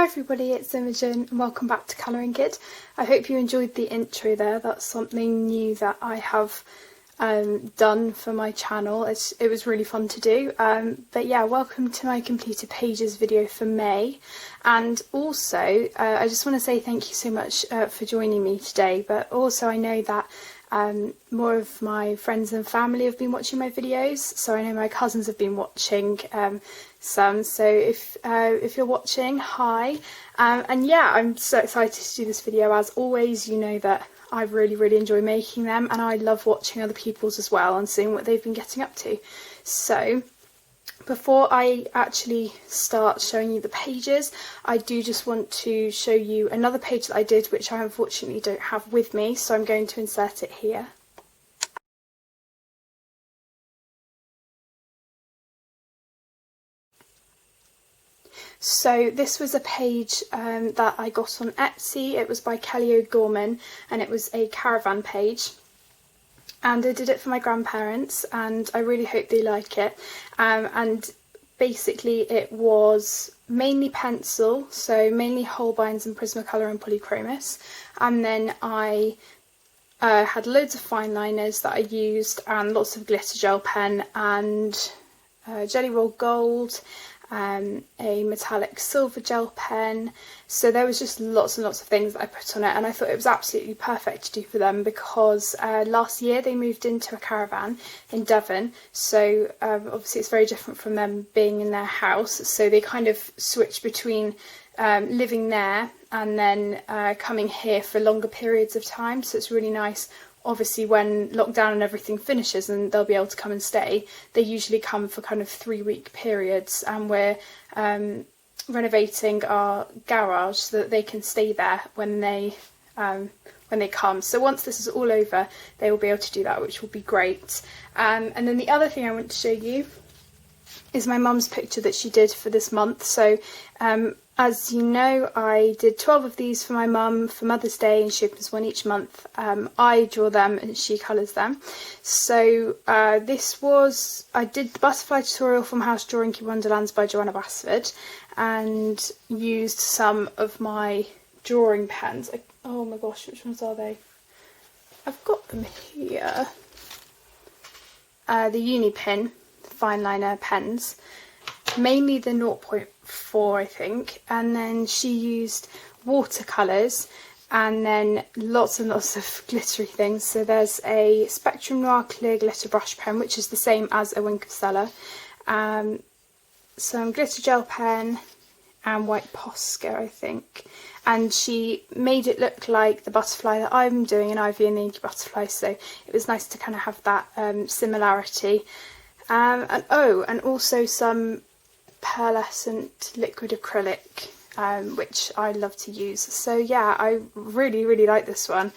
Hi everybody, it's Imogen and welcome back to Colouring Kid. I hope you enjoyed the intro there. That's something new that I have done for my channel. It was really fun to do. But yeah, welcome to my completed pages video for May. And also, I just want to say thank you so much for joining me today. But also I know that more of my friends and family have been watching my videos, so I know my cousins have been watching some. So if you're watching, hi, and yeah, I'm so excited to do this video. As always, you know that I really enjoy making them, and I love watching other people's as well and seeing what they've been getting up to. So before I actually start showing you the pages, I do just want to show you another page that I did, which I unfortunately don't have with me, so I'm going to insert it here. So this was a page that I got on Etsy. It was by Kelly O'Gorman and it was a caravan page. And I did it for my grandparents and I really hope they like it. And basically it was mainly pencil, so mainly Holbeins and Prismacolor and Polychromos. And then I had loads of fine liners that I used and lots of glitter gel pen and Jelly Roll Gold, a metallic silver gel pen. So there was just lots and lots of things that I put on it, and I thought it was absolutely perfect to do for them because last year they moved into a caravan in Devon, so obviously it's very different from them being in their house, so they kind of switched between living there and then coming here for longer periods of time. So it's really nice. Obviously when lockdown and everything finishes and they'll be able to come and stay, they usually come for kind of 3-week periods, and we're renovating our garage so that they can stay there when they come. So once this is all over, they will be able to do that, which will be great. And then the other thing I want to show you is my mum's picture that she did for this month. So as you know, I did 12 of these for my mum for Mother's Day, and she opens one each month. I draw them and she colours them. So I did the butterfly tutorial from House Drawing Key Wonderlands by Joanna Basford and used some of my drawing pens. Oh my gosh, which ones are they? I've got them here. The Uni Pin fine liner pens, mainly the 0.4 I think, and then she used watercolours and then lots and lots of glittery things. So there's a Spectrum Noir clear glitter brush pen, which is the same as a Wink of Stella, some glitter gel pen and white Posca I think, and she made it look like the butterfly that I'm doing in Ivy and the Inky Butterfly, so it was nice to kind of have that similarity. And also some pearlescent liquid acrylic, which I love to use. So yeah, I really like this one.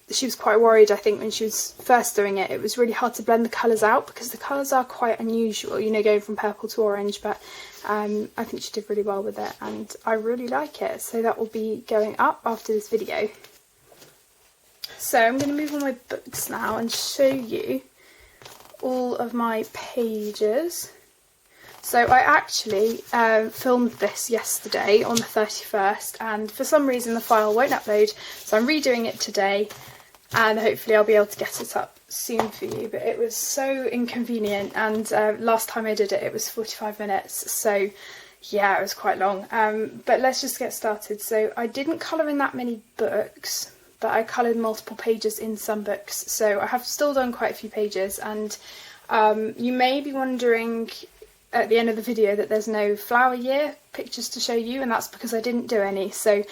She was quite worried, I think, when she was first doing it. It was really hard to blend the colours out because the colours are quite unusual, you know, going from purple to orange, but I think she did really well with it and I really like it. So that will be going up after this video. So I'm going to move on my books now and show you all of my pages. So I actually filmed this yesterday on the 31st, and for some reason the file won't upload, so I'm redoing it today and hopefully I'll be able to get it up soon for you. But it was so inconvenient, and last time I did it, it was 45 minutes, so yeah, it was quite long. But let's just get started. So I didn't colour in that many books, but I coloured multiple pages in some books, so I have still done quite a few pages. And you may be wondering at the end of the video that there's no flower year pictures to show you, and that's because I didn't do any. So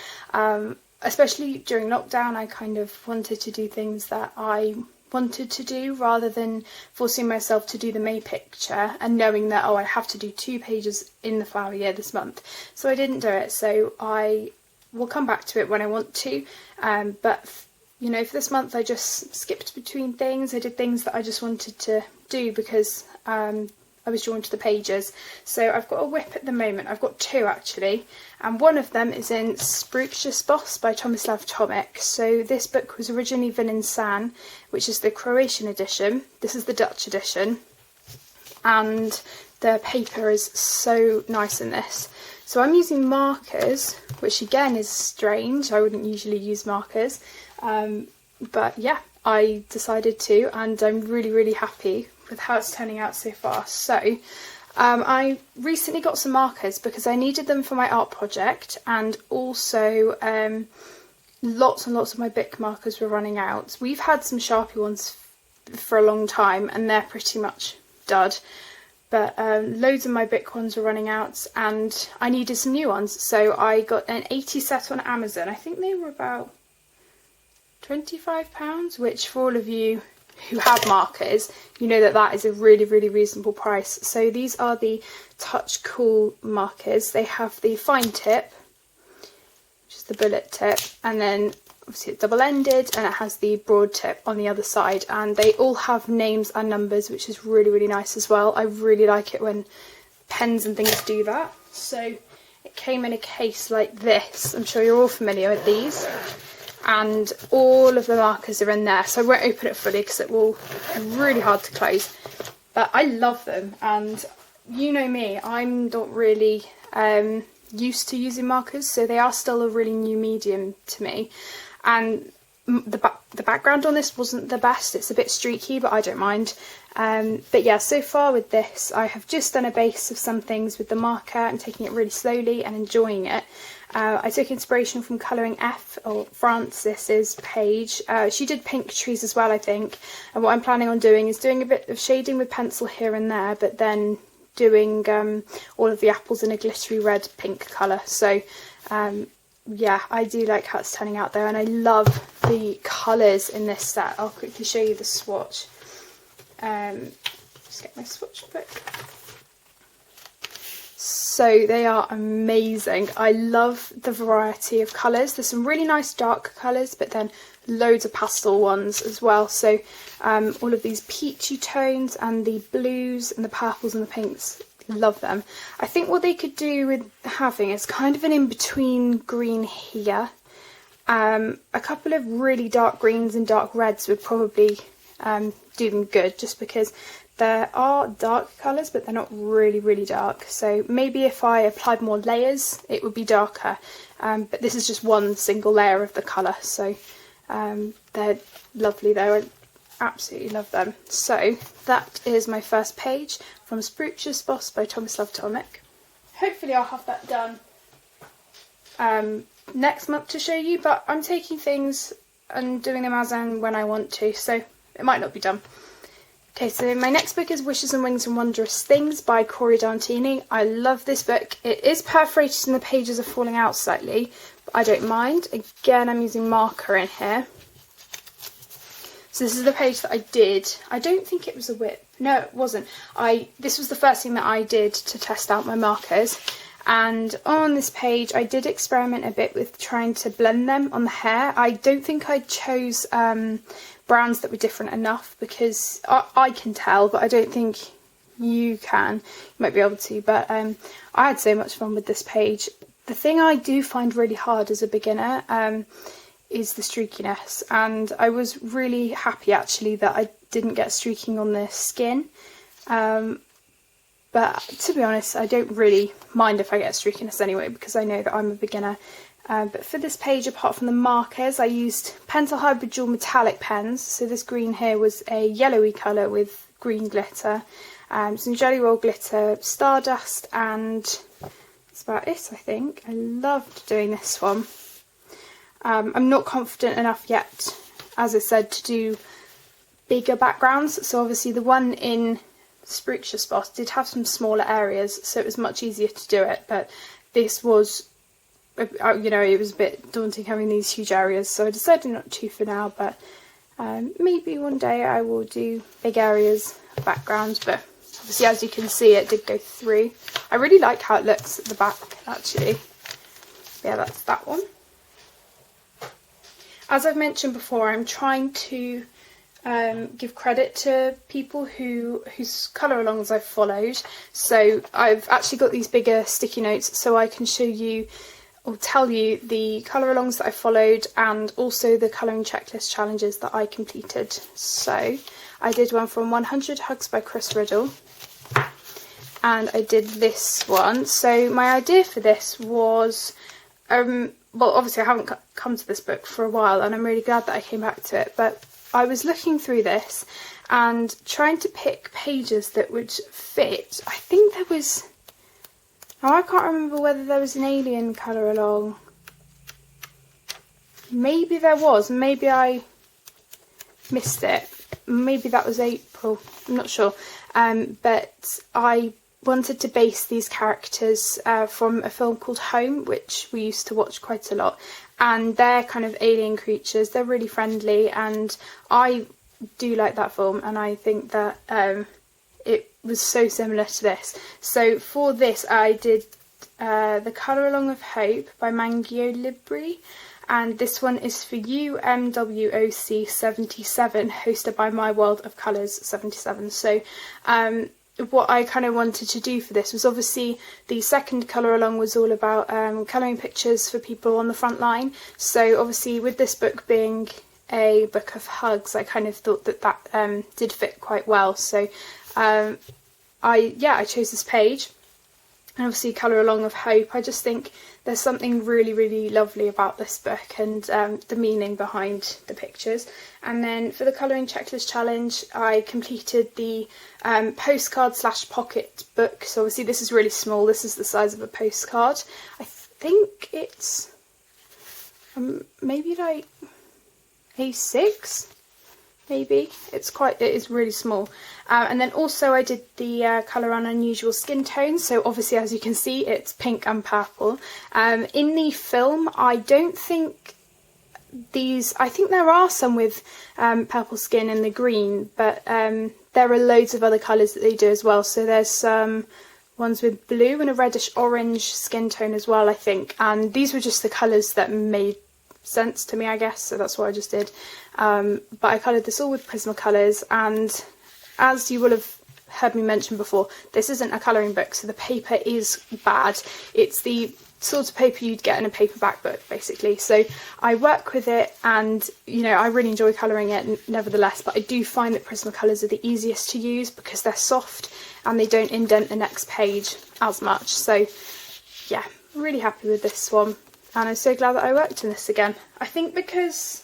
especially during lockdown, I kind of wanted to do things that I wanted to do rather than forcing myself to do the May picture and knowing that, oh, I have to do 2 pages in the flower year this month. So I didn't do it, so I will come back to it when I want to, but you know, for this month I just skipped between things. I did things that I just wanted to do because I was drawn to the pages. So I've got a whip at the moment. I've got 2 actually, and one of them is in Sprucious Boss by Tomislav Tomic. So this book was originally Vin San, which is the Croatian edition. This is the Dutch edition, and the paper is so nice in this. So I'm using markers, which again is strange. I wouldn't usually use markers. But yeah, I decided to, and I'm really, really happy with how it's turning out so far. So I recently got some markers because I needed them for my art project, and also lots and lots of my Bic markers were running out. We've had some Sharpie ones for a long time and they're pretty much dud, but loads of my Bic ones were running out and I needed some new ones, so I got an 80 set on Amazon. I think they were about £25, which for all of you who have markers, you know that that is a really, really reasonable price. So these are the Touch Cool markers. They have the fine tip, which is the bullet tip, and then obviously it's double-ended, and it has the broad tip on the other side, and they all have names and numbers, which is really, really nice as well. I really like it when pens and things do that. So it came in a case like this. I'm sure you're all familiar with these. And all of the markers are in there, so I won't open it fully because it will be really hard to close. But I love them, and you know me, I'm not really used to using markers, so they are still a really new medium to me. And the background on this wasn't the best. It's a bit streaky, but I don't mind. But yeah, so far with this, I have just done a base of some things with the marker and taking it really slowly and enjoying it. I took inspiration from Colouring F, or Francis's page. She did pink trees as well, I think. And what I'm planning on doing is doing a bit of shading with pencil here and there, but then doing all of the apples in a glittery red pink colour. So yeah, I do like how it's turning out there, and I love the colours in this set. I'll quickly show you the swatch. Just get my swatch book. So they are amazing. I love the variety of colours. There's some really nice dark colours, but then loads of pastel ones as well. So all of these peachy tones and the blues and the purples and the pinks, love them. I think what they could do with having is kind of an in-between green here. A couple of really dark greens and dark reds would probably do them good, just because there are dark colours, but they're not really, really dark. So maybe if I applied more layers, it would be darker. But this is just one single layer of the colour. So they're lovely though. I absolutely love them. So that is my first page from Sprucious Boss by Tomislav Tomic. Hopefully I'll have that done next month to show you, but I'm taking things and doing them as and when I want to, so it might not be done. Okay, so my next book is Wishes and Wings and Wondrous Things by Corey D'Antini. I love this book. It is perforated and the pages are falling out slightly, but I don't mind. Again, I'm using marker in here. So this is the page that I did. I don't think it was a whip. No, it wasn't. This was the first thing that I did to test out my markers. And on this page, I did experiment a bit with trying to blend them on the hair. I don't think I chose browns that were different enough, because I can tell, but I don't think you can. You might be able to, but I had so much fun with this page. The thing I do find really hard as a beginner is the streakiness, and I was really happy actually that I didn't get streaking on the skin. But to be honest, I don't really mind if I get streakiness anyway, because I know that I'm a beginner. But for this page, apart from the markers, I used Pentel Hybrid Dual metallic pens. So this green here was a yellowy colour with green glitter, some Jelly Roll glitter, Stardust, and that's about it, I think. I loved doing this one. I'm not confident enough yet, as I said, to do bigger backgrounds. So obviously the one in Sprucious Boss did have some smaller areas, so it was much easier to do it. But this was, you know, it was a bit daunting having these huge areas, so I decided not to for now. But maybe one day I will do big areas of backgrounds. But obviously, as you can see, it did go through. I really like how it looks at the back, actually. Yeah, that's that one. As I've mentioned before, I'm trying to give credit to people whose colour alongs I've followed. So I've actually got these bigger sticky notes so I can show you or tell you the colour alongs that I followed, and also the colouring checklist challenges that I completed. So I did one from 100 Hugs by Chris Riddle, and I did this one. So my idea for this was, well, obviously I haven't come to this book for a while, and I'm really glad that I came back to it, but I was looking through this and trying to pick pages that would fit. I think there was, now I can't remember whether there was an alien colour along. Maybe there was, maybe I missed it. Maybe that was April, I'm not sure. But I wanted to base these characters from a film called Home, which we used to watch quite a lot. And they're kind of alien creatures, they're really friendly, and I do like that film, and I think that it was so similar to this. So for this I did The Colour Along of Hope by Mangio Libri, and this one is for UMWOC 77, hosted by My World of Colours 77. So what I kind of wanted to do for this was, obviously the second colour along was all about colouring pictures for people on the front line. So obviously with this book being a book of hugs, I kind of thought that that did fit quite well. So I chose this page, and obviously Colour Along of Hope. I just think there's something really, really lovely about this book, and the meaning behind the pictures. And then for the colouring checklist challenge, I completed the postcard / pocket book. So obviously this is really small, this is the size of a postcard. I think it's maybe like A6, maybe. It is really small. And then also I did the colour on unusual skin tones. So obviously, as you can see, it's pink and purple. In the film, I don't think I think there are some with purple skin and the green, but there are loads of other colours that they do as well. So there's some ones with blue and a reddish orange skin tone as well, I think. And these were just the colours that made sense to me, I guess, so that's what I just did. But I coloured this all with Prismacolors, and as you will have heard me mention before, this isn't a colouring book, so the paper is bad. It's the sort of paper you'd get in a paperback book, basically. So I work with it, and I really enjoy colouring it nevertheless, but I do find that Prismacolors are the easiest to use because they're soft and they don't indent the next page as much. So yeah, really happy with this one. And I'm so glad that I worked on this again. I think because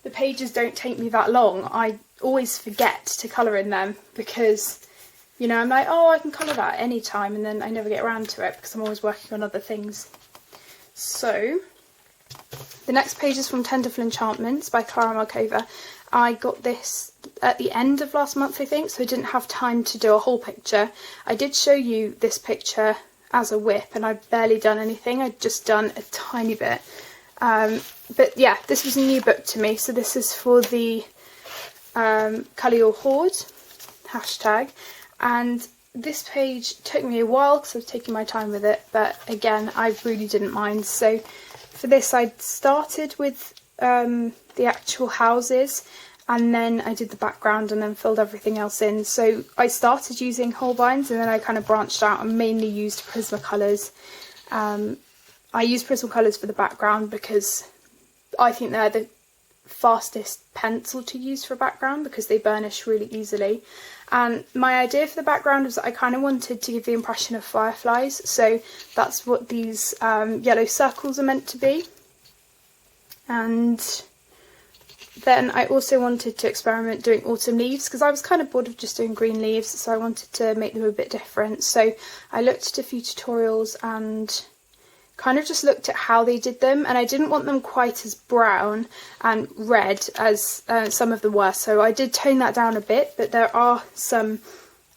the pages don't take me that long, I always forget to colour in them because, I'm like, oh, I can colour that at any time, and then I never get around to it because I'm always working on other things. So, the next page is from Tenderful Enchantments by Clara Markova. I got this at the end of last month, I think, so I didn't have time to do a whole picture. I did show you this picture as a whip, and I've barely done anything. I'd just done a tiny bit. But yeah, this was a new book to me. So this is for the Colour Your Hoard hashtag, and this page took me a while because I was taking my time with it, but again, I really didn't mind. So for this, I started with the actual houses, and then I did the background and then filled everything else in. So I started using Holbein's, and then I kind of branched out and mainly used Prismacolors. I use Prismacolors for the background because I think they're the fastest pencil to use for background because they burnish really easily. And my idea for the background was that I kind of wanted to give the impression of fireflies, so that's what these yellow circles are meant to be. And then I also wanted to experiment doing autumn leaves because I was kind of bored of just doing green leaves, so I wanted to make them a bit different. So I looked at a few tutorials and kind of just looked at how they did them, and I didn't want them quite as brown and red as some of them were, so I did tone that down a bit, but there are some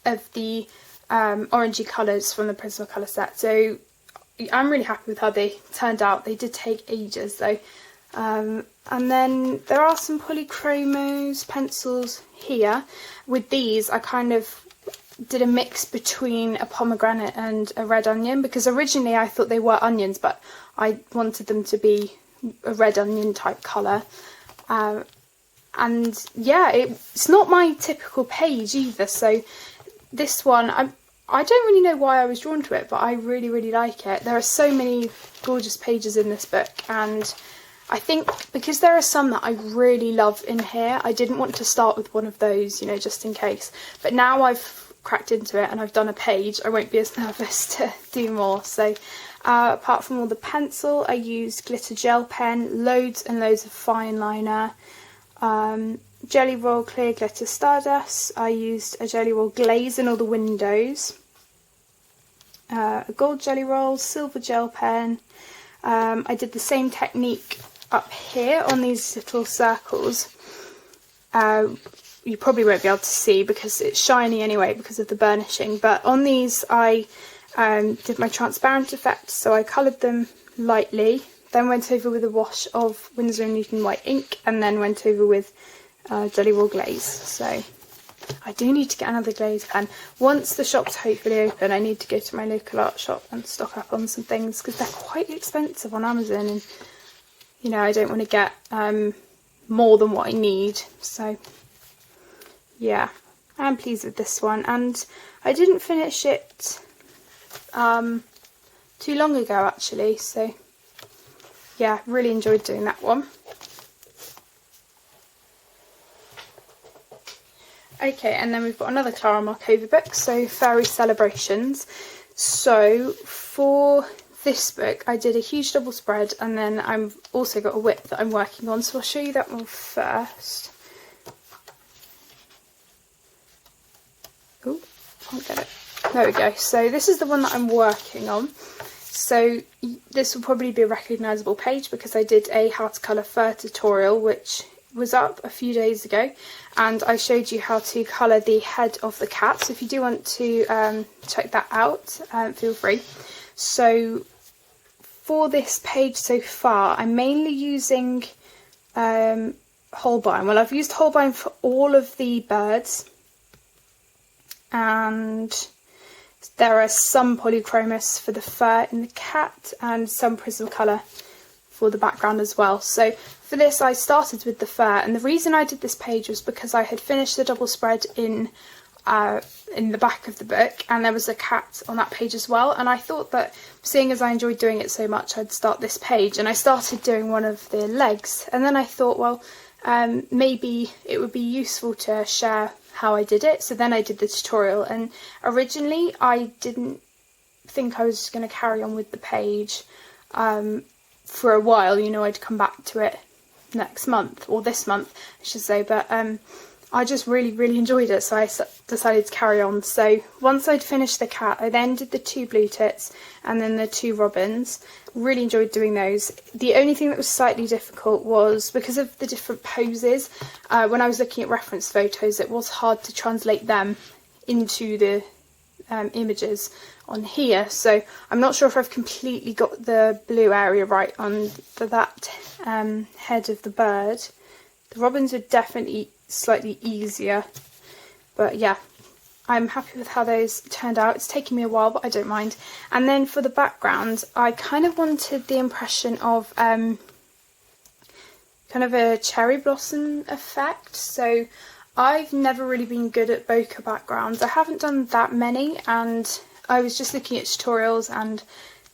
of the orangey colours from the Prismacolor set, so I'm really happy with how they turned out. They did take ages though. And then there are some polychromos pencils here. With these, I kind of did a mix between a pomegranate and a red onion, because originally I thought they were onions, but I wanted them to be a red onion type colour. And yeah, it's not my typical page either, so this one, I don't really know why I was drawn to it, but I really, really like it. There are so many gorgeous pages in this book, and I think because there are some that I really love in here, I didn't want to start with one of those, just in case. But now I've cracked into it and I've done a page, I won't be as nervous to do more. So apart from all the pencil, I used glitter gel pen, loads and loads of fine liner, Jelly Roll clear glitter stardust. I used a Jelly Roll glaze in all the windows, a gold Jelly Roll, silver gel pen. I did the same technique up here on these little circles. You probably won't be able to see because it's shiny anyway because of the burnishing, but on these I did my transparent effect, so I coloured them lightly, then went over with a wash of Winsor & Newton white ink, and then went over with Jelly Roll glaze. So I do need to get another glaze pen. Once the shop's hopefully open, I need to go to my local art shop and stock up on some things because they're quite expensive on Amazon, and you know, I don't want to get more than what I need. So yeah, I'm pleased with this one, and I didn't finish it too long ago actually, so yeah, really enjoyed doing that one. Okay, and then we've got another Clara Markova book, so Fairy Celebrations. So for this book I did a huge double spread, and then I've also got a whip that I'm working on, so I'll show you that one first. Oh, can't get it. There we go. So this is the one that I'm working on. So this will probably be a recognisable page because I did a how to colour fur tutorial which was up a few days ago, and I showed you how to colour the head of the cat, so if you do want to check that out, feel free. So for this page so far I'm mainly using Holbein. Well, I've used Holbein for all of the birds, and there are some polychromos for the fur and the cat, and some Prismacolor for the background as well. So for this I started with the fur, and the reason I did this page was because I had finished the double spread in the back of the book, and there was a cat on that page as well, and I thought that seeing as I enjoyed doing it so much, I'd start this page, and I started doing one of the legs, and then I thought, well, maybe it would be useful to share how I did it. So then I did the tutorial, and originally I didn't think I was going to carry on with the page for a while, you know, I'd come back to it next month, or this month I should say, but I just really enjoyed it, so I decided to carry on. So once I'd finished the cat, I then did the 2 blue tits and then the 2 robins. Really enjoyed doing those. The only thing that was slightly difficult was because of the different poses. When I was looking at reference photos, it was hard to translate them into the images on here, so I'm not sure if I've completely got the blue area right on that head of the bird. The robins are definitely slightly easier, but yeah, I'm happy with how those turned out. It's taken me a while, but I don't mind. And then for the background, I kind of wanted the impression of kind of a cherry blossom effect. So I've never really been good at bokeh backgrounds. I haven't done that many, and I was just looking at tutorials and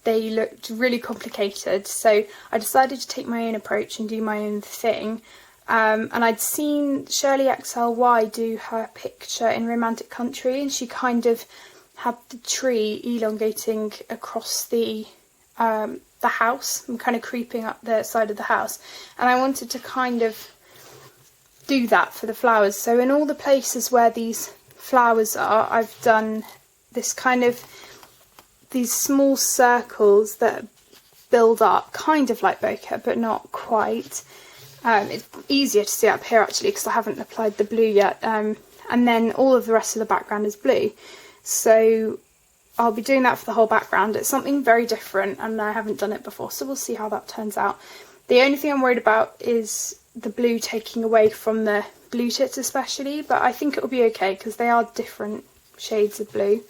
they looked really complicated. So I decided to take my own approach and do my own thing. And I'd seen Shirley XLY do her picture in Romantic Country, and she kind of had the tree elongating across the house and kind of creeping up the side of the house, and I wanted to kind of do that for the flowers. So in all the places where these flowers are, I've done this kind of these small circles that build up, kind of like bokeh, but not quite. It's easier to see up here actually because I haven't applied the blue yet, and then all of the rest of the background is blue, so I'll be doing that for the whole background. It's something very different and I haven't done it before, so we'll see how that turns out. The only thing I'm worried about is the blue taking away from the blue tits especially, but I think it'll be okay because they are different shades of blue.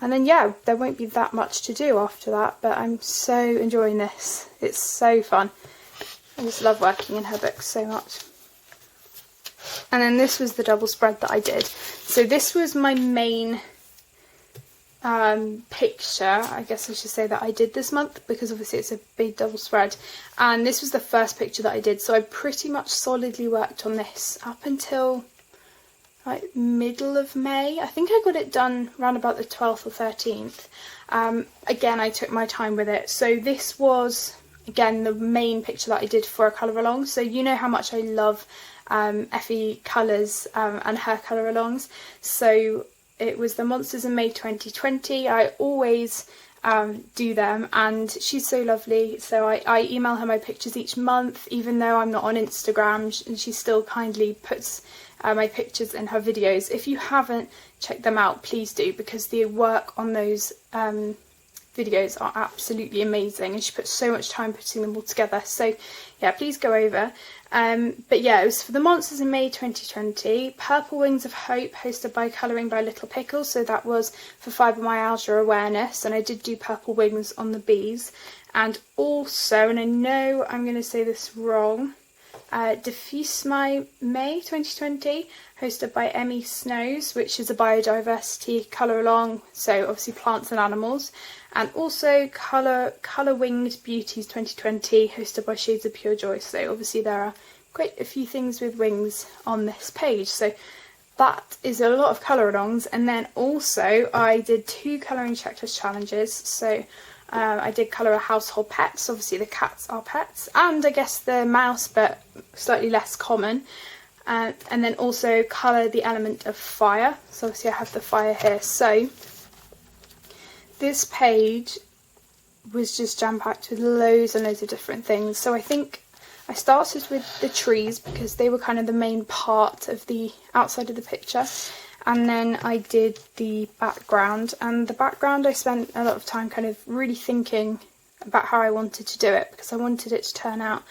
And then yeah, there won't be that much to do after that, but I'm so enjoying this. It's so fun. I just love working in her books so much. And then this was the double spread that I did. So this was my main picture, I guess I should say, that I did this month, because obviously it's a big double spread. And this was the first picture that I did, so I pretty much solidly worked on this up until like middle of May. I think I got it done around about the 12th or 13th. Again, I took my time with it. So this was, again, the main picture that I did for a colour along. So you know how much I love Effie colours and her colour alongs. So it was the Monsters in May 2020. I always do them, and she's so lovely. So I email her my pictures each month, even though I'm not on Instagram, and she still kindly puts my pictures in her videos. If you haven't checked them out, please do, because the work on those videos are absolutely amazing, and she puts so much time putting them all together. So yeah, please go over. But yeah, it was for the Monsters in May 2020. Purple Wings of Hope, hosted by Colouring by Little Pickle. So that was for fibromyalgia awareness, and I did do purple wings on the bees. And also, and I know I'm going to say this wrong, Diffuse My May 2020, hosted by Emmy Snows, which is a biodiversity colour along, so obviously plants and animals. And also Colour Winged Beauties 2020, hosted by Shades of Pure Joy. So obviously there are quite a few things with wings on this page. So that is a lot of colour alongs. And then also I did 2 colouring checklist challenges. So I did colour a household pets. Obviously the cats are pets, and I guess the mouse, but slightly less common. And then also colour the element of fire. So obviously I have the fire here. So this page was just jam-packed with loads and loads of different things. So I think I started with the trees because they were kind of the main part of the outside of the picture. And then I did the background, and the background I spent a lot of time kind of really thinking about how I wanted to do it, because I wanted it to turn out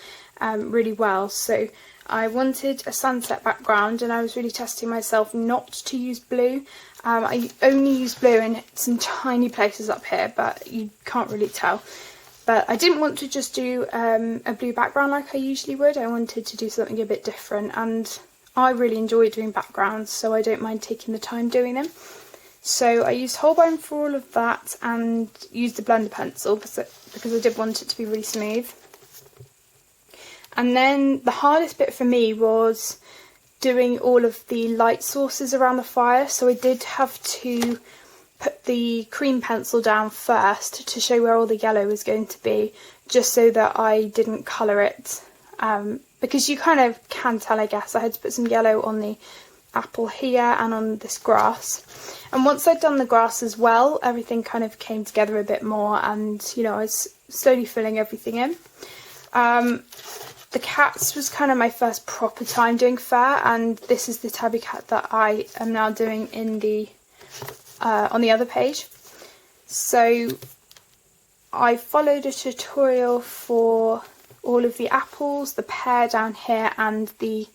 really well. So I wanted a sunset background, and I was really testing myself not to use blue. I only use blue in some tiny places up here, but you can't really tell. But I didn't want to just do a blue background like I usually would. I wanted to do something a bit different, and I really enjoy doing backgrounds, so I don't mind taking the time doing them. So I used Holbein for all of that, and used a blender pencil because I did want it to be really smooth. And then the hardest bit for me was doing all of the light sources around the fire. So I did have to put the cream pencil down first to show where all the yellow was going to be, just so that I didn't colour it. Because you kind of can tell, I guess. I had to put some yellow on the apple here and on this grass. And once I'd done the grass as well, everything kind of came together a bit more, and you know, I was slowly filling everything in. The cats was kind of my first proper time doing fur, and this is the tabby cat that I am now doing in the on the other page. So I followed a tutorial for all of the apples, the pear down here, and the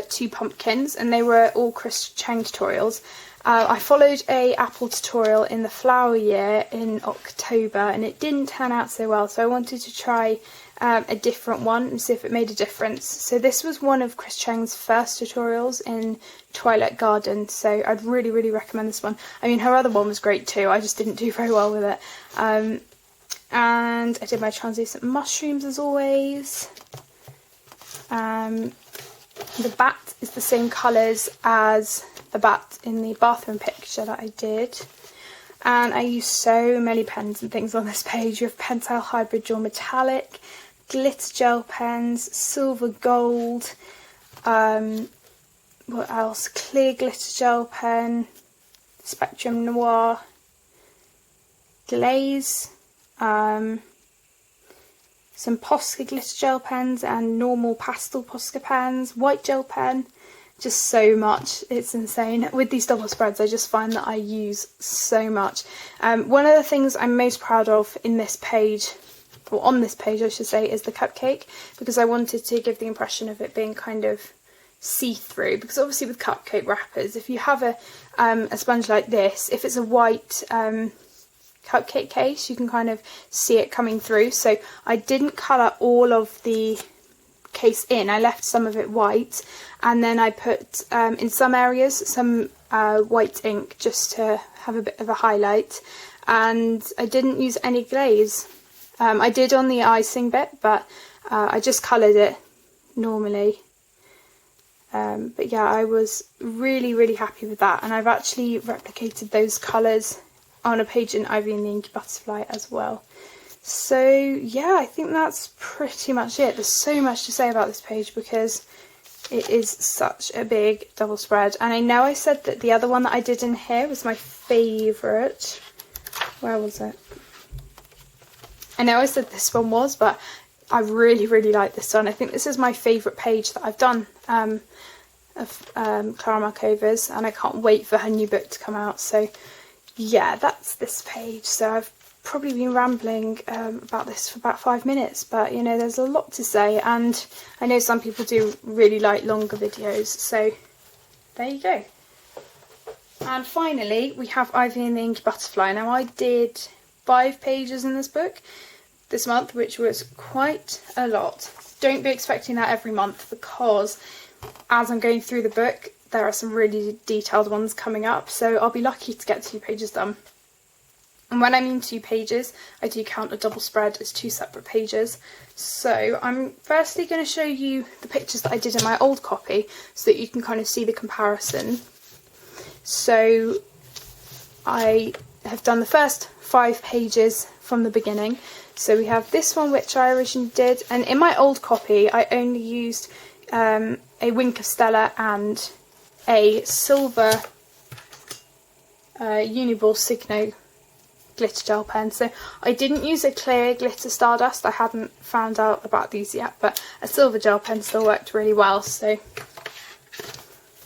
2 pumpkins, and they were all Chris Cheng tutorials. I followed a apple tutorial in the flower year in October, and it didn't turn out so well, so I wanted to try a different one and see if it made a difference. So this was one of Chris Cheng's first tutorials in Twilight Garden, so I'd really, really recommend this one. I mean, her other one was great too, I just didn't do very well with it. And I did my translucent mushrooms as always. The bat is the same colours as the bat in the bathroom picture that I did. And I used so many pens and things on this page. You have Pentel Hybrid Dual Metallic, glitter gel pens, silver gold, what else? Clear glitter gel pen, Spectrum Noir, glaze, some Posca glitter gel pens and normal pastel Posca pens, white gel pen, just so much, it's insane. With these double spreads I just find that I use so much. One of the things I'm most proud of in this page, or on this page I should say, is the cupcake, because I wanted to give the impression of it being kind of see-through, because obviously with cupcake wrappers, if you have a sponge like this, if it's a white cupcake case, you can kind of see it coming through. So I didn't colour all of the case in, I left some of it white, and then I put in some areas some white ink just to have a bit of a highlight, and I didn't use any glaze. I did on the icing bit, but I just coloured it normally. But yeah, I was really happy with that, and I've actually replicated those colours on a page in Ivy and the Inky Butterfly as well. So yeah, I think that's pretty much it. There's so much to say about this page because it is such a big double spread, and I know I said that the other one that I did in here was my favourite. Where was it? I know I said this one was, but I really like this one. I think this is my favourite page that I've done of Clara Markova's, and I can't wait for her new book to come out. So yeah, that's this page. So I've probably been rambling about this for about 5 minutes, but you know, there's a lot to say, and I know some people do really like longer videos, so there you go. And finally we have Ivy and the Inky Butterfly. Now I did 5 pages in this book this month, which was quite a lot. Don't be expecting that every month, because as I'm going through the book there are some really detailed ones coming up, so I'll be lucky to get 2 pages done. And when I mean 2 pages, I do count a double spread as 2 separate pages. So I'm firstly going to show you the pictures that I did in my old copy so that you can kind of see the comparison. So I have done the first 5 pages from the beginning. So we have this one, which I originally did, and in my old copy I only used a Wink of Stella and a silver Uniball Signo glitter gel pen. So I didn't use a clear glitter Stardust, I hadn't found out about these yet, but a silver gel pen still worked really well. So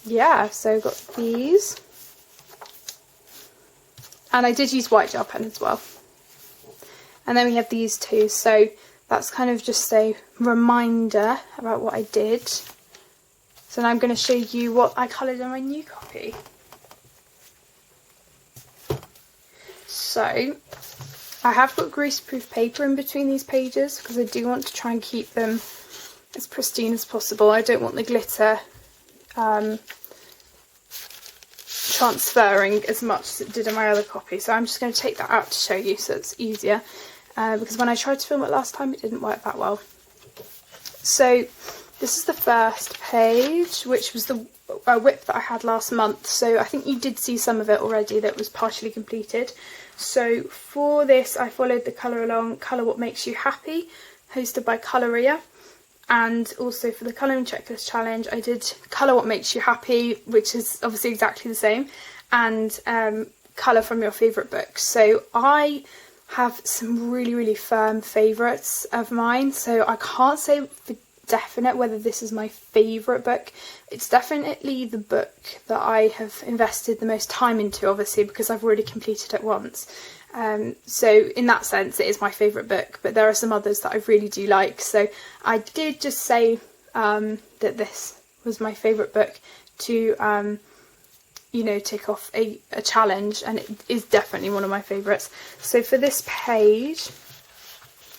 yeah, so I've got these, and I did use white gel pen as well. And then we have these 2, so that's kind of just a reminder about what I did. So now I'm going to show you what I coloured in my new copy. So I have got greaseproof paper in between these pages because I do want to try and keep them as pristine as possible. I don't want the glitter transferring as much as it did in my other copy. So I'm just going to take that out to show you so it's easier, because when I tried to film it last time it didn't work that well. So this is the first page, which was the whip that I had last month. So I think you did see some of it already that was partially completed. So for this I followed the Colour Along Colour What Makes You Happy, hosted by Coloria. And also for the colouring checklist challenge I did Colour What Makes You Happy, which is obviously exactly the same, and colour from your favourite books. So I have some really firm favourites of mine, so I can't say for definite whether this is my favourite book. It's definitely the book that I have invested the most time into, obviously, because I've already completed it once. So in that sense it is my favourite book, but there are some others that I really do like. So I did just say that this was my favourite book to you know, tick off a challenge, and it is definitely one of my favourites. So for this page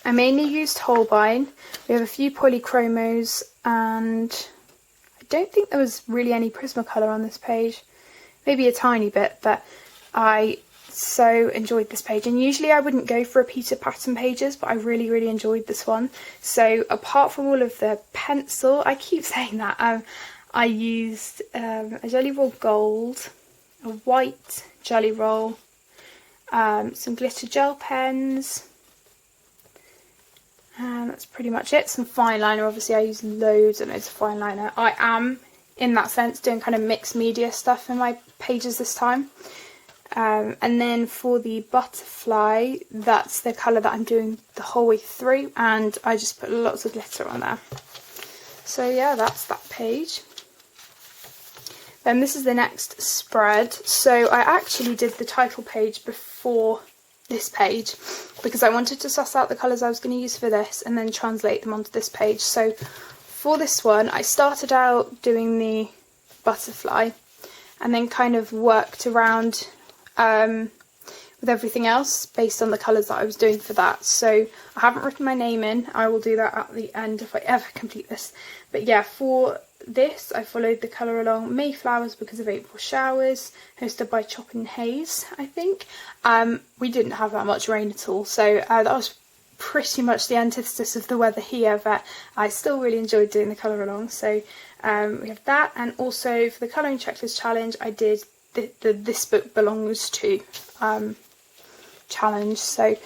I mainly used Holbein. We have a few polychromos, and I don't think there was really any Prismacolor on this page, maybe a tiny bit, but I so enjoyed this page. And usually I wouldn't go for repeated pattern pages, but I really enjoyed this one. So apart from all of the pencil, I keep saying that, I used a Jelly Roll Gold, a white Jelly Roll, some glitter gel pens, and that's pretty much it. Some fine liner, obviously I use loads and loads of fine liner. I am, in that sense, doing kind of mixed media stuff in my pages this time. And then for the butterfly, that's the colour that I'm doing the whole way through, and I just put lots of glitter on there. So yeah, that's that page. Then this is the next spread. So I actually did the title page before this page because I wanted to suss out the colours I was going to use for this and then translate them onto this page. So for this one I started out doing the butterfly and then kind of worked around with everything else based on the colours that I was doing for that. So I haven't written my name in, I will do that at the end if I ever complete this. But yeah, for this I followed the Colour Along Mayflowers Because of April Showers, hosted by Chop and Haze, I think. We didn't have that much rain at all, so that was pretty much the antithesis of the weather here, but I still really enjoyed doing the colour along. So we have that, and also for the colouring checklist challenge I did the This Book Belongs To challenge. So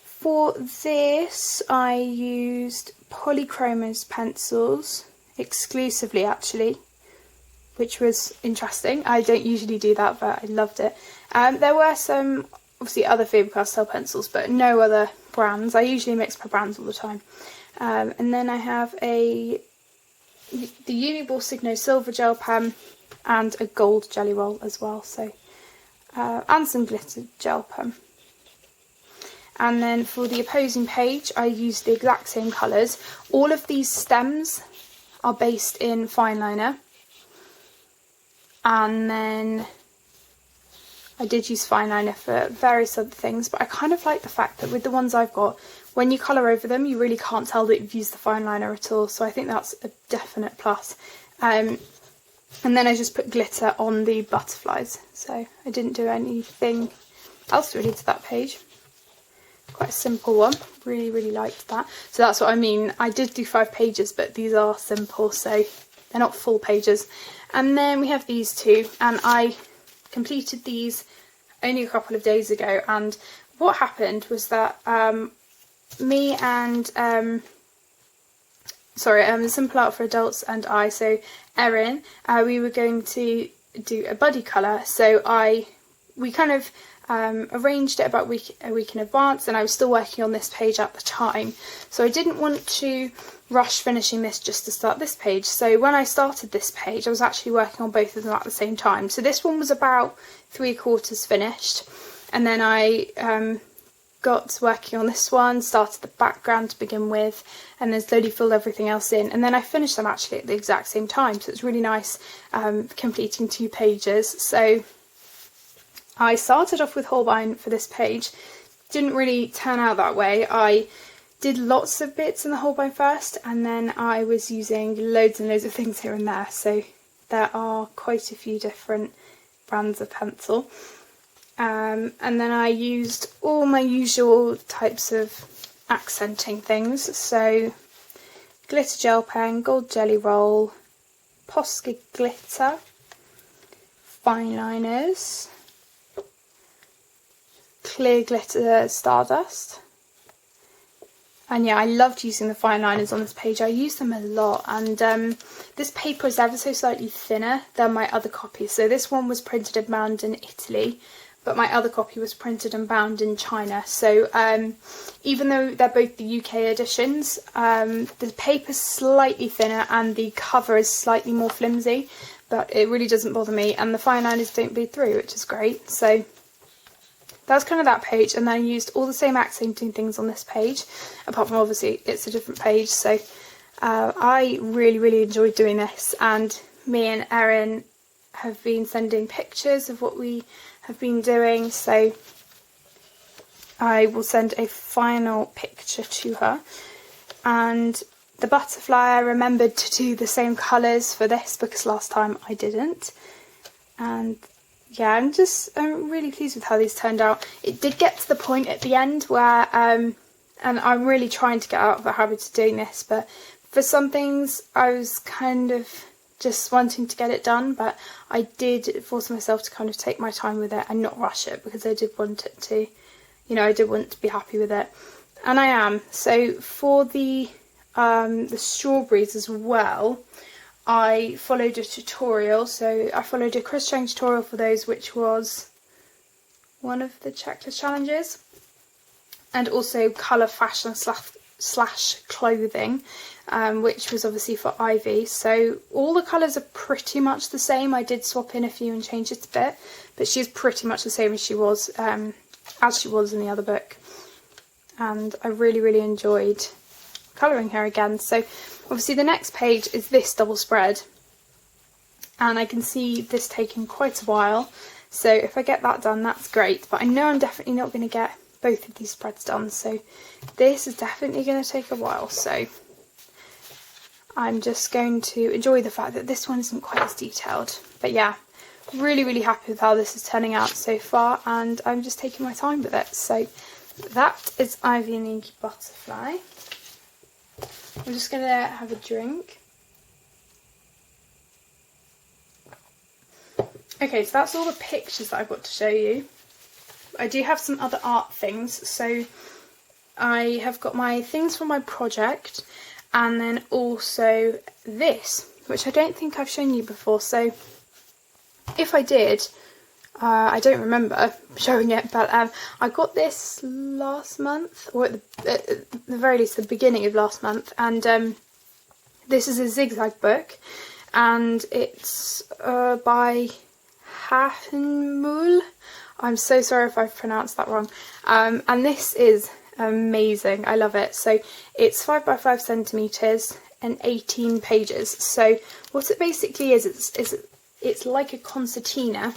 for this I used polychromos pencils exclusively actually, which was interesting. I don't usually do that, but I loved it. There were some obviously other Faber-Castell pencils, but no other brands. I usually mix my brands all the time. And then I have the Uniball Signo Silver Gel Pen and a gold jelly roll as well. So and some glitter gel pen. And then for the opposing page, I used the exact same colours. All of these stems are based in fine liner. And then I did use fine liner for various other things, but I kind of like the fact that with the ones I've got, when you colour over them, you really can't tell that you've used the fine liner at all. So I think that's a definite plus. And then I just put glitter on the butterflies. So I didn't do anything else really to that page. Quite a simple one. Really, really liked that. So that's what I mean. I did do 5 pages, but these are simple, so they're not full pages. And then we have these two, and I completed these only a couple of days ago. And what happened was that me and Simple Art for Adults and I, so Erin, we were going to do a buddy colour. So we kind of arranged it about a week in advance, and I was still working on this page at the time, so I didn't want to rush finishing this just to start this page. So when I started this page, I was actually working on both of them at the same time. So this one was about 3/4 finished, and then I got working on this one, started the background to begin with, and then slowly filled everything else in, and then I finished them actually at the exact same time. So it's really nice completing 2 pages. So I started off with Holbein for this page. Didn't really turn out that way. I did lots of bits in the Holbein first, and then I was using loads and loads of things here and there. So there are quite a few different brands of pencil. And then I used all my usual types of accenting things. So glitter gel pen, gold jelly roll, Posca glitter, fine liners, clear glitter stardust. And yeah, I loved using the fine liners on this page. I use them a lot, and this paper is ever so slightly thinner than my other copy. So this one was printed and bound in Italy, but my other copy was printed and bound in China. So even though they're both the UK editions, the paper's slightly thinner and the cover is slightly more flimsy, but it really doesn't bother me, and the fine liners don't bleed through, which is great. So that's kind of that page, and then I used all the same accenting things on this page, apart from obviously it's a different page. So I really, really enjoyed doing this, and me and Erin have been sending pictures of what we have been doing, so I will send a final picture to her. And the butterfly, I remembered to do the same colours for this because last time I didn't. And yeah, I'm really pleased with how these turned out. It did get to the point at the end where, and I'm really trying to get out of the habit of doing this, but for some things I was kind of just wanting to get it done, but I did force myself to kind of take my time with it and not rush it, because I did want it to, I did want to be happy with it, and I am. So for the strawberries as well, I followed a tutorial. So I followed a crocheting tutorial for those, which was one of the checklist challenges, and also colour fashion slash clothing, which was obviously for Ivy. So all the colours are pretty much the same. I did swap in a few and change it a bit, but she's pretty much the same as she was in the other book, and I really, really enjoyed colouring her again. So obviously the next page is this double spread, and I can see this taking quite a while, so if I get that done, that's great, but I know I'm definitely not going to get both of these spreads done, so this is definitely going to take a while. So I'm just going to enjoy the fact that this one isn't quite as detailed, but yeah, really, really happy with how this is turning out so far, and I'm just taking my time with it. So that is Ivy and Inky Butterfly. I'm just going to have a drink. Okay, so that's all the pictures that I've got to show you. I do have some other art things, so I have got my things for my project, and then also this, which I don't think I've shown you before, so if I did, I don't remember showing it, but I got this last month, or at the very least the beginning of last month, and this is a zigzag book, and it's by Hafenmull. I'm so sorry if I've pronounced that wrong, and this is amazing. I love it. So it's 5 by 5 centimeters and 18 pages. So what it basically is it's like a concertina.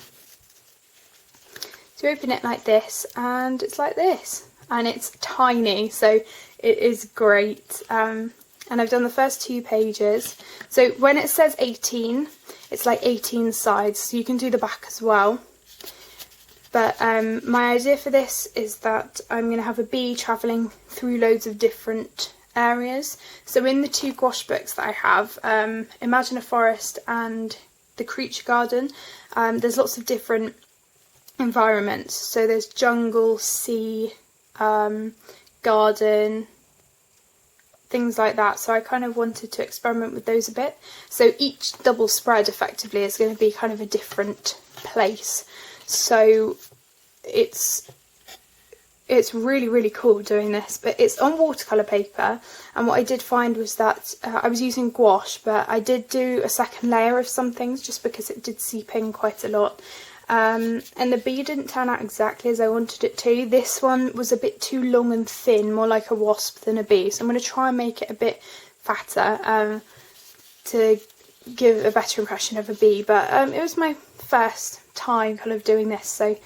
So you open it like this, and it's like this, and it's tiny, so it is great. And I've done the first 2 pages. So when it says 18, it's like 18 sides, so you can do the back as well. But my idea for this is that I'm going to have a bee travelling through loads of different areas. So in the 2 gouache books that I have, Imagine a Forest and The Creature Garden, there's lots of different environments. So there's jungle, sea, garden, things like that. So I kind of wanted to experiment with those a bit. So each double spread effectively is going to be kind of a different place. So it's really, really cool doing this, but it's on watercolour paper, and what I did find was that I was using gouache, but I did do a second layer of some things just because it did seep in quite a lot. And the bee didn't turn out exactly as I wanted it to. This one was a bit too long and thin, more like a wasp than a bee, so I'm going to try and make it a bit fatter to give a better impression of a bee. But it was my first time kind of doing this, so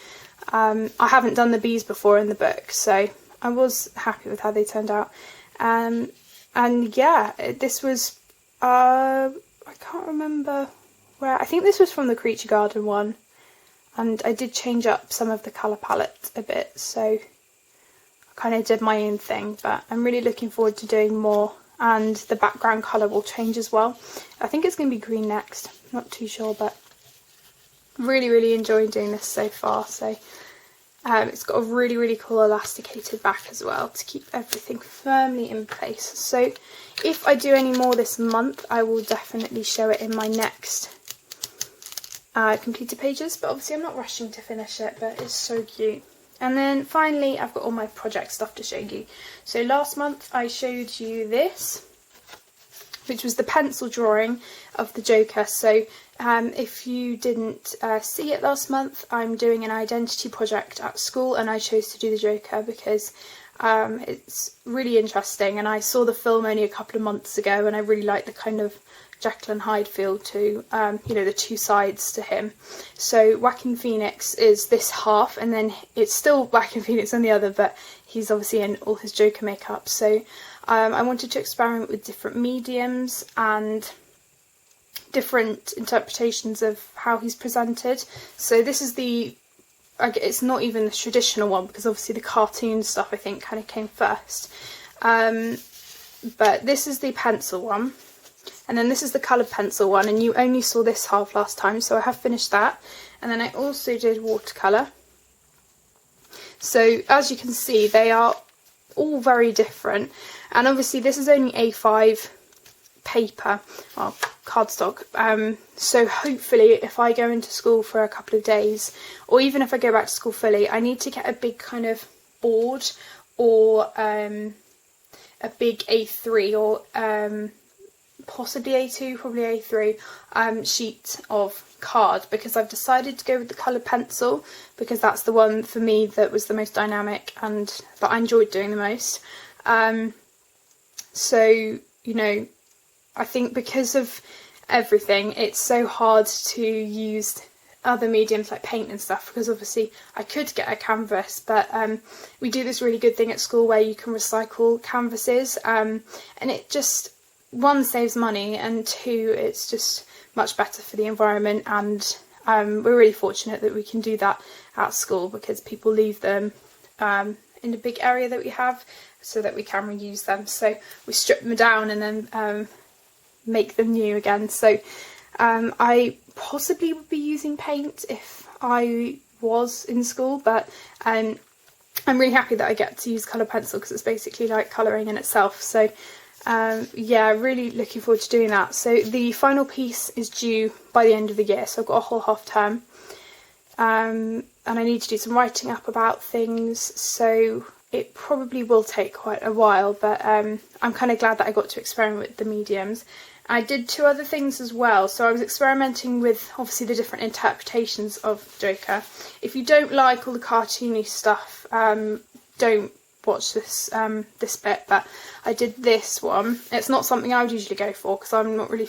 I haven't done the bees before in the book, so I was happy with how they turned out. And yeah, this was I can't remember where, I think this was from the Creature Garden one, and I did change up some of the colour palette a bit, so I kind of did my own thing, but I'm really looking forward to doing more, and the background colour will change as well. I think it's going to be green next, not too sure, but really, really enjoying doing this so far. So it's got a really, really cool elasticated back as well to keep everything firmly in place. So if I do any more this month, I will definitely show it in my next completed pages, but obviously I'm not rushing to finish it, but it's so cute. And then finally I've got all my project stuff to show you. So last month I showed you this, which was the pencil drawing of the Joker. So if you didn't see it last month, I'm doing an identity project at school, and I chose to do the Joker because it's really interesting, and I saw the film only a couple of months ago, and I really like the kind of Jekyll and Hyde feel to, you know, the 2 sides to him. So Joaquin Phoenix is this half, and then it's still Joaquin Phoenix on the other, but he's obviously in all his Joker makeup. So I wanted to experiment with different mediums and different interpretations of how he's presented. So this is it's not even the traditional one, because obviously the cartoon stuff I think kind of came first. But this is the pencil one, and then this is the coloured pencil one, and you only saw this half last time, so I have finished that. And then I also did watercolour. So as you can see, they are all very different, and obviously this is only A5 paper, well, cardstock, so hopefully if I go into school for a couple of days, or even if I go back to school fully, I need to get a big kind of board, or a big A3, or possibly A2, probably A3 sheet of card, because I've decided to go with the coloured pencil, because that's the one for me that was the most dynamic and that I enjoyed doing the most. So, you know, I think because of everything, it's so hard to use other mediums like paint and stuff, because obviously I could get a canvas, but we do this really good thing at school where you can recycle canvases, and it just, 1, saves money, and 2, it's just much better for the environment, and we're really fortunate that we can do that at school, because people leave them in the big area that we have so that we can reuse them. So we strip them down and then make them new again. So I possibly would be using paint if I was in school, but I'm really happy that I get to use colour pencil because it's basically like colouring in itself. So yeah, really looking forward to doing that. So the final piece is due by the end of the year, so I've got a whole half term, and I need to do some writing up about things, so it probably will take quite a while, but I'm kind of glad that I got to experiment with the mediums. I did 2 other things as well, so I was experimenting with obviously the different interpretations of Joker. If you don't like all the cartoony stuff, don't watch this this bit, but I did this one. It's not something I would usually go for because I'm not really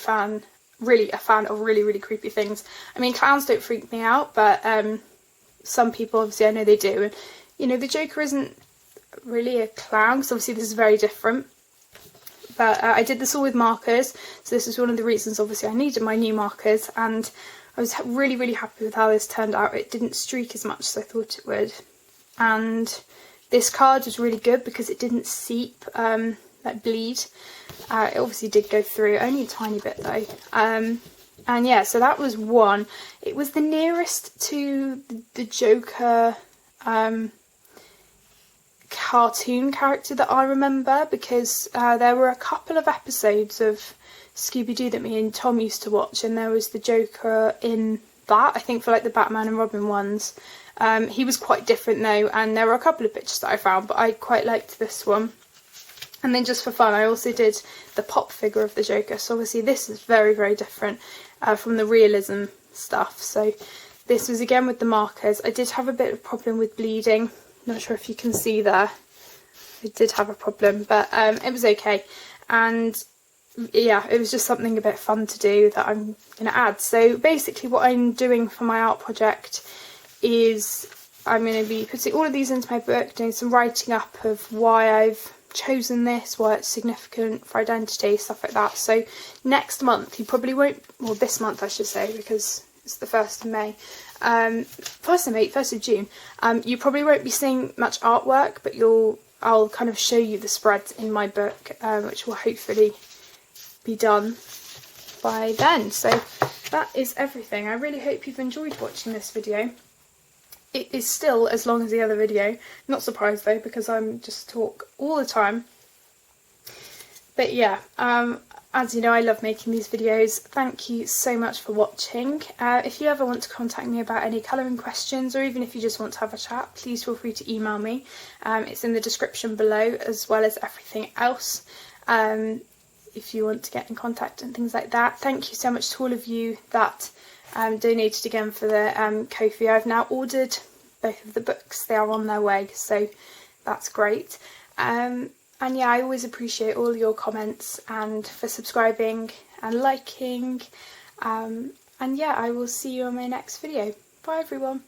a fan of really creepy things. I mean, clowns don't freak me out, but some people obviously I know they do, and you know the Joker isn't really a clown because obviously this is very different. But I did this all with markers, so this is one of the reasons obviously I needed my new markers, and I was really happy with how this turned out. It didn't streak as much as I thought it would, and this card was really good because it didn't seep, like bleed. It obviously did go through, only a tiny bit though. And yeah, so that was one. It was the nearest to the Joker cartoon character that I remember, because there were a couple of episodes of Scooby-Doo that me and Tom used to watch, and there was the Joker in that, I think for like the Batman and Robin ones. He was quite different though, and there were a couple of pictures that I found, but I quite liked this one. And then just for fun, I also did the pop figure of the Joker, so obviously this is very different from the realism stuff. So this was again with the markers. I did have a bit of problem with bleeding, not sure if you can see there. I did have a problem, but it was okay. And yeah, it was just something a bit fun to do that I'm going to add. So basically what I'm doing for my art project is I'm going to be putting all of these into my book, doing some writing up of why I've chosen this, why it's significant for identity, stuff like that. So next month you probably won't, well this month I should say, because it's the 1st of May, 1st of June, you probably won't be seeing much artwork, but I'll kind of show you the spreads in my book, which will hopefully be done by then. So that is everything. I really hope you've enjoyed watching this video. It is still as long as the other video. Not surprised though, because I'm just talk all the time. But yeah, as you know, I love making these videos. Thank you so much for watching. If you ever want to contact me about any colouring questions, or even if you just want to have a chat, please feel free to email me. It's in the description below, as well as everything else, if you want to get in contact and things like that. Thank you so much to all of you that donated again for the Ko-fi. I've now ordered both of the books. They are on their way, so that's great. And yeah, I always appreciate all your comments and for subscribing and liking. And yeah, I will see you on my next video. Bye everyone.